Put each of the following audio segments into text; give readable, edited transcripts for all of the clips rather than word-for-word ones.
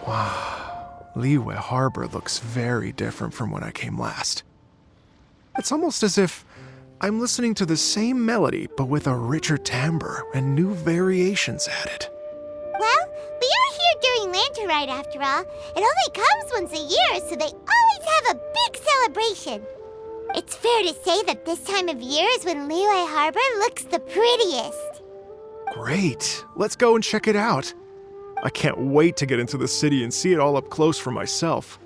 Wow, Liyue Harbor looks very different from when I came last. It's almost as if I'm listening to the same melody, but with a richer timbre and new variations added. Well, we are here during Lantern Rite after all. It only comes once a year, so they always have a big celebration. It's fair to say that this time of year is when Liyue Harbor looks the prettiest. Great, let's go and check it out. I can't wait to get into the city and see it all up close for myself.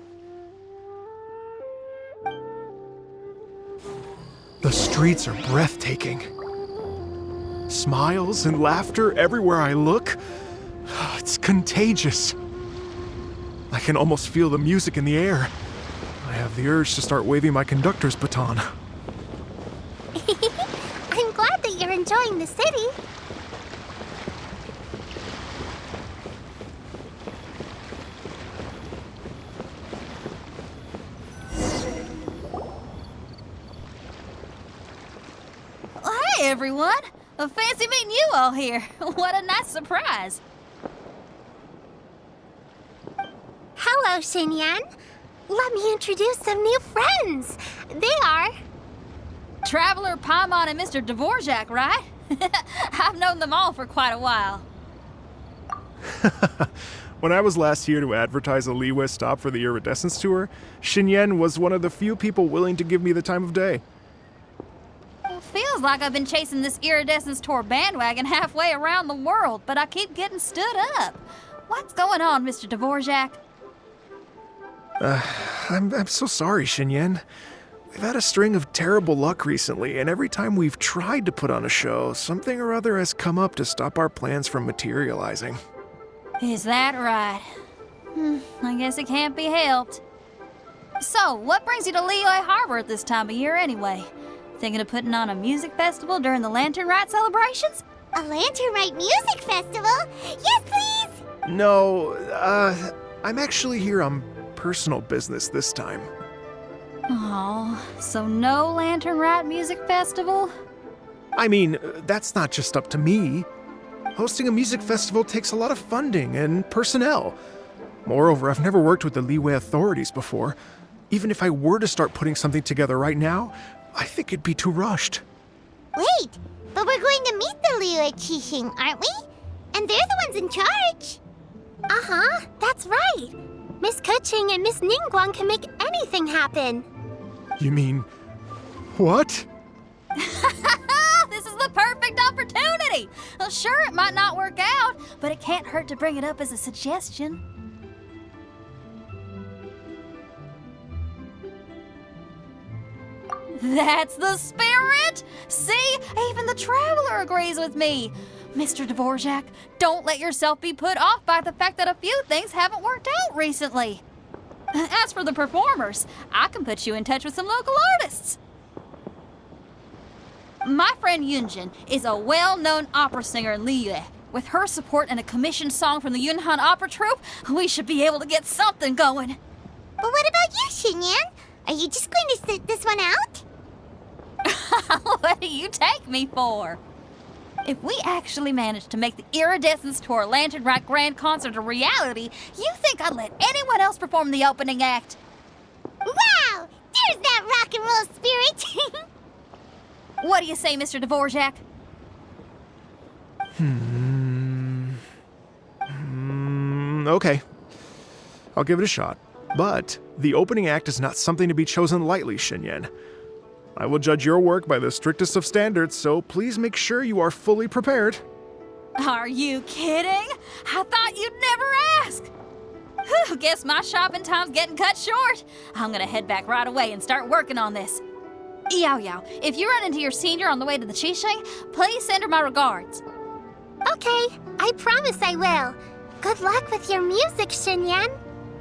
The streets are breathtaking. Smiles and laughter everywhere I look. It's contagious. I can almost feel the music in the air. I have the urge to start waving my conductor's baton. I'm glad that you're enjoying the city. Hey everyone! Fancy meeting you all here. What a nice surprise. Hello, Xinyan. Let me introduce some new friends. They are... Traveler, Paimon, and Mr. Dvorak, right? I've known them all for quite a while. When I was last here to advertise a Liyue stop for the Iridescence Tour, Xinyan was one of the few people willing to give me the time of day. Feels like I've been chasing this Iridescence Tour bandwagon halfway around the world, but I keep getting stood up. What's going on, Mr. Dvorak? I'm so sorry, Xinyan. We've had a string of terrible luck recently, and every time we've tried to put on a show, something or other has come up to stop our plans from materializing. Is that right? I guess it can't be helped. So, what brings you to Liyue Harbor at this time of year anyway? Thinking of putting on a music festival during the Lantern Rite celebrations? A Lantern Rite music festival? Yes, please! No, I'm actually here on personal business this time. Oh, so no Lantern Rite music festival? I mean, that's not just up to me. Hosting a music festival takes a lot of funding and personnel. Moreover, I've never worked with the Liyue authorities before. Even if I were to start putting something together right now, I think it'd be too rushed. Wait, but we're going to meet the Liyue Qixing, aren't we? And they're the ones in charge. Uh-huh, that's right. Miss Keqing and Miss Ningguang can make anything happen. You mean, what? This is the perfect opportunity! Well, sure, it might not work out, but it can't hurt to bring it up as a suggestion. That's the spirit! See, even the Traveler agrees with me. Mr. Dvorak, don't let yourself be put off by the fact that a few things haven't worked out recently. As for the performers, I can put you in touch with some local artists. My friend Yunjin is a well-known opera singer in Liyue. With her support and a commissioned song from the Yunhan Opera Troupe, we should be able to get something going. But what about you, Xinyan? Are you just going to sit this one out? What do you take me for? If we actually manage to make the Iridescence Tour Lantern Rite Grand Concert a reality, you think I'd let anyone else perform the opening act? Wow! There's that rock and roll spirit! What do you say, Mr. Dvorak? Okay. I'll give it a shot. But the opening act is not something to be chosen lightly, Xinyan. I will judge your work by the strictest of standards, so please make sure you are fully prepared. Are you kidding? I thought you'd never ask. Whew, guess my shopping time's getting cut short. I'm gonna head back right away and start working on this. Yaoyao, if you run into your senior on the way to the Qixing, please send her my regards. Okay, I promise I will. Good luck with your music, Xinyan.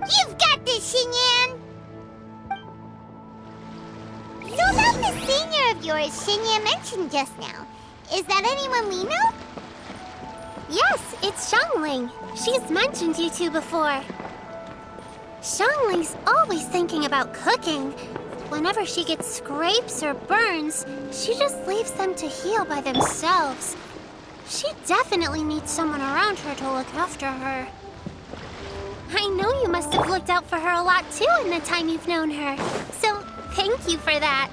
You've got this, Xinyan! So about the senior of yours Xinyan mentioned just now, is that anyone we know? Yes, it's Xiangling. She's mentioned you two before. Xiangling's always thinking about cooking. Whenever she gets scrapes or burns, she just leaves them to heal by themselves. She definitely needs someone around her to look after her. I know must have looked out for her a lot too in the time you've known her. So, thank you for that.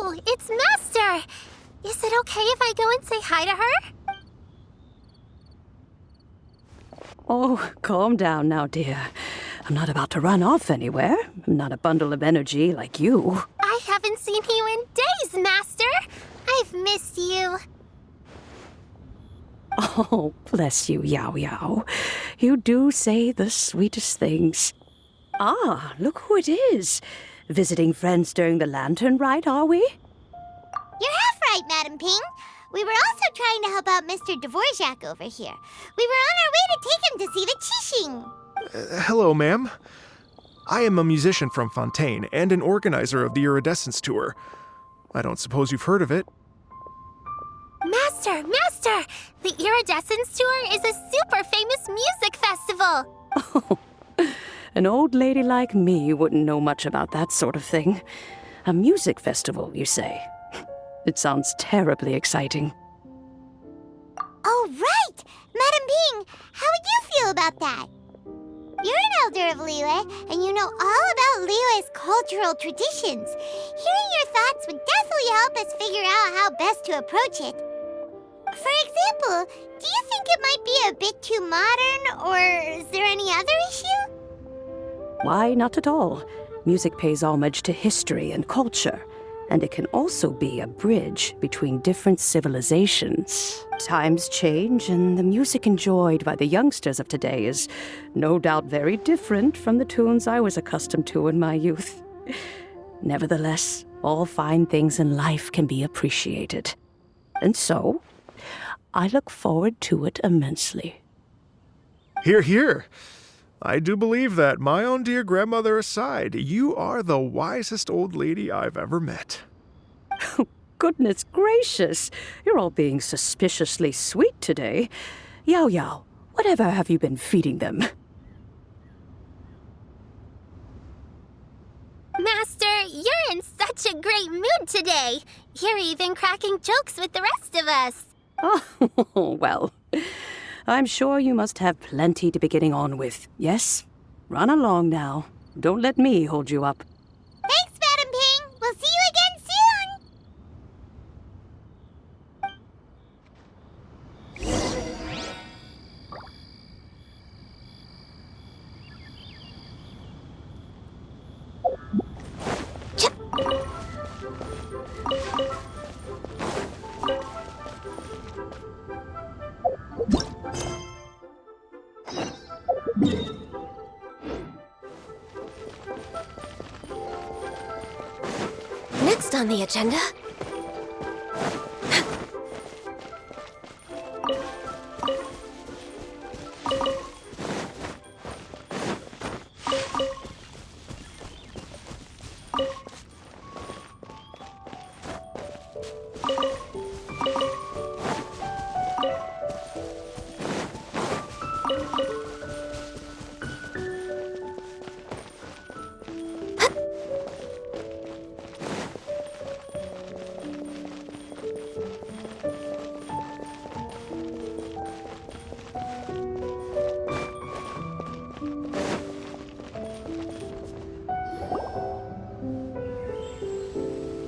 Oh, it's Master! Is it okay if I go and say hi to her? Oh, calm down now, dear. I'm not about to run off anywhere. I'm not a bundle of energy like you. I haven't seen you in days, Master! I've missed you. Oh, bless you, Yaoyao. You do say the sweetest things. Ah, look who it is. Visiting friends during the lantern rite, are we? You're half right, Madam Ping. We were also trying to help out Mr. Dvorak over here. We were on our way to take him to see the Qixing. Hello, ma'am. I am a musician from Fontaine and an organizer of the Iridescence Tour. I don't suppose you've heard of it. Master! The Iridescence Tour is a super famous music festival! Oh, an old lady like me wouldn't know much about that sort of thing. A music festival, you say? It sounds terribly exciting. Oh, right! Madam Ping, how would you feel about that? You're an elder of Liyue, and you know all about Liyue's cultural traditions. Hearing your thoughts would definitely help us figure out how best to approach it. For example, do you think it might be a bit too modern, or is there any other issue? Why, not at all. Music pays homage to history and culture, and it can also be a bridge between different civilizations. Times change, and the music enjoyed by the youngsters of today is no doubt very different from the tunes I was accustomed to in my youth. Nevertheless, all fine things in life can be appreciated. And so, I look forward to it immensely. Hear, hear. I do believe that, my own dear grandmother aside, you are the wisest old lady I've ever met. Goodness gracious, you're all being suspiciously sweet today. Yaoyao, whatever have you been feeding them? Master, you're in such a great mood today. You're even cracking jokes with the rest of us. Oh, well, I'm sure you must have plenty to be getting on with. Yes? Run along now. Don't let me hold you up. Thanks, Madam Ping. We'll see you again soon. Next on the agenda.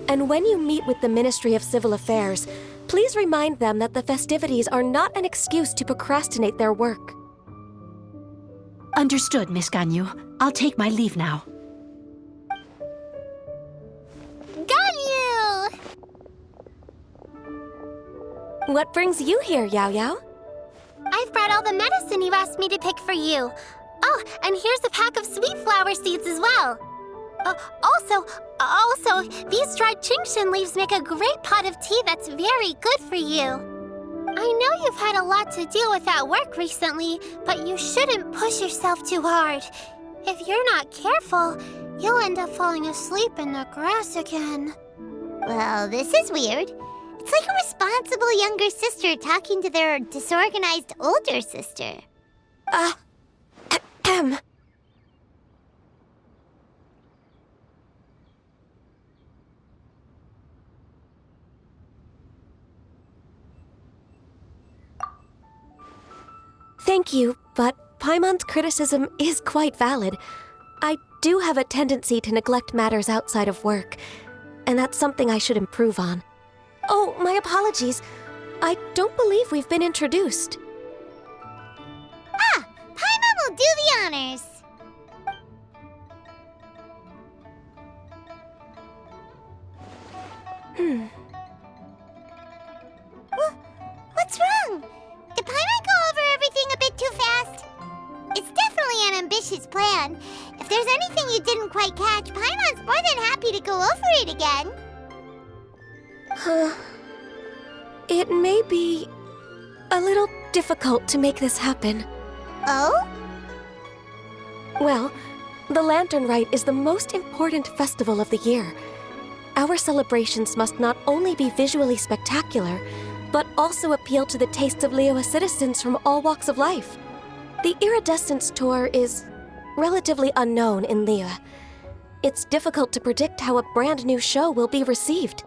And when you meet with the Ministry of Civil Affairs, please remind them that the festivities are not an excuse to procrastinate their work. Understood, Miss Ganyu. I'll take my leave now. What brings you here, Yaoyao? I've brought all the medicine you asked me to pick for you. Oh, and here's a pack of sweet flower seeds as well. Also, these dried chingshin leaves make a great pot of tea that's very good for you. I know you've had a lot to deal with at work recently, but you shouldn't push yourself too hard. If you're not careful, you'll end up falling asleep in the grass again. Well, this is weird. It's like a responsible younger sister talking to their disorganized older sister. Thank you, but Paimon's criticism is quite valid. I do have a tendency to neglect matters outside of work, and that's something I should improve on. Oh, my apologies. I don't believe we've been introduced. Paimon will do the honors. What's wrong? Did Paimon go over everything a bit too fast? It's definitely an ambitious plan. If there's anything you didn't quite catch, Paimon's more than happy to go over it again. It may be a little difficult to make this happen. Oh? Well, the Lantern Rite is the most important festival of the year. Our celebrations must not only be visually spectacular, but also appeal to the tastes of Liyue citizens from all walks of life. The Iridescence Tour is relatively unknown in Liyue. It's difficult to predict how a brand new show will be received.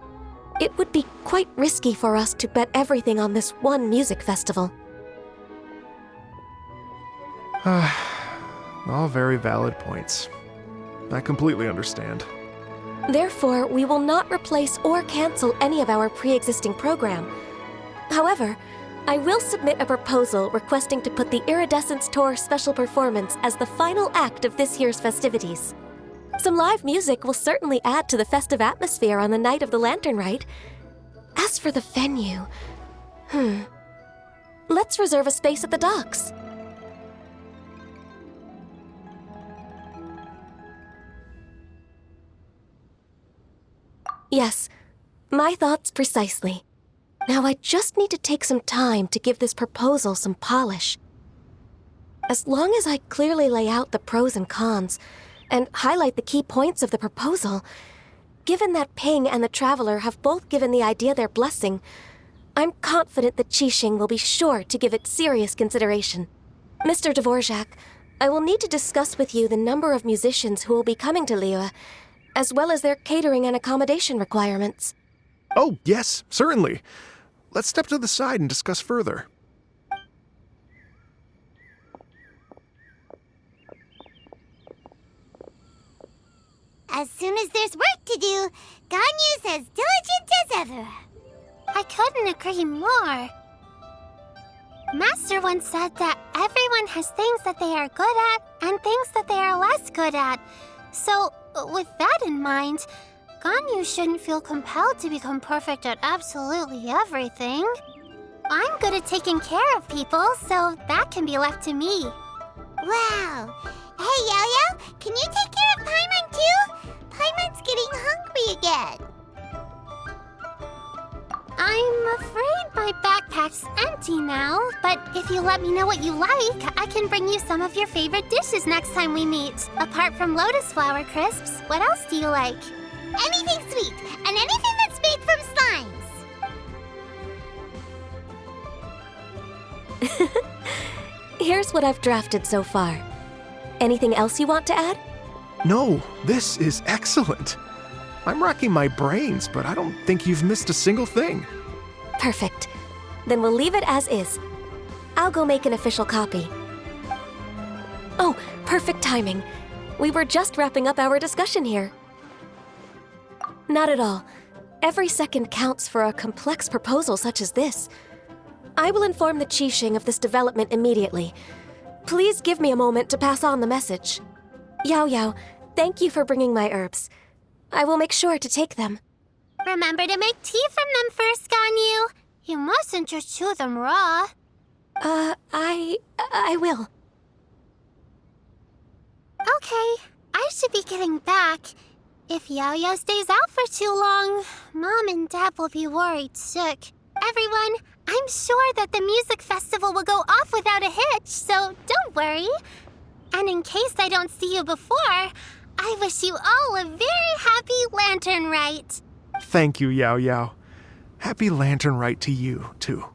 It would be quite risky for us to bet everything on this one music festival. All very valid points. I completely understand. Therefore, we will not replace or cancel any of our pre-existing program. However, I will submit a proposal requesting to put the Iridescence Tour special performance as the final act of this year's festivities. Some live music will certainly add to the festive atmosphere on the night of the Lantern Rite. As for the venue, let's reserve a space at the docks. Yes, my thoughts precisely. Now I just need to take some time to give this proposal some polish. As long as I clearly lay out the pros and cons, and highlight the key points of the proposal, given that Ping and the Traveler have both given the idea their blessing, I'm confident that Qixing will be sure to give it serious consideration. Mr. Dvorak, I will need to discuss with you the number of musicians who will be coming to Liyue, as well as their catering and accommodation requirements. Oh, yes, certainly. Let's step to the side and discuss further. As soon as there's work to do, Ganyu's as diligent as ever. I couldn't agree more. Master once said that everyone has things that they are good at and things that they are less good at. So, with that in mind, Ganyu shouldn't feel compelled to become perfect at absolutely everything. I'm good at taking care of people, so that can be left to me. Wow. Hey, Yaoyao, can you take care of Paimon too? Paimon's getting hungry again. I'm afraid my backpack's empty now, but if you let me know what you like, I can bring you some of your favorite dishes next time we meet. Apart from lotus flower crisps, what else do you like? Anything sweet, and anything that's made from slimes. Here's what I've drafted so far. Anything else you want to add? No, this is excellent. I'm racking my brains, but I don't think you've missed a single thing. Perfect. Then we'll leave it as is. I'll go make an official copy. Oh, perfect timing. We were just wrapping up our discussion here. Not at all. Every second counts for a complex proposal such as this. I will inform the Qixing of this development immediately. Please give me a moment to pass on the message. Yaoyao, thank you for bringing my herbs. I will make sure to take them. Remember to make tea from them first, Ganyu. You mustn't just chew them raw. I will. Okay, I should be getting back. If Yaoyao stays out for too long, Mom and Dad will be worried sick. Everyone, I'm sure that the music festival will go off without a hitch, so don't worry. And in case I don't see you before, I wish you all a very happy Lantern Rite. Thank you, Yaoyao. Happy Lantern Rite to you, too.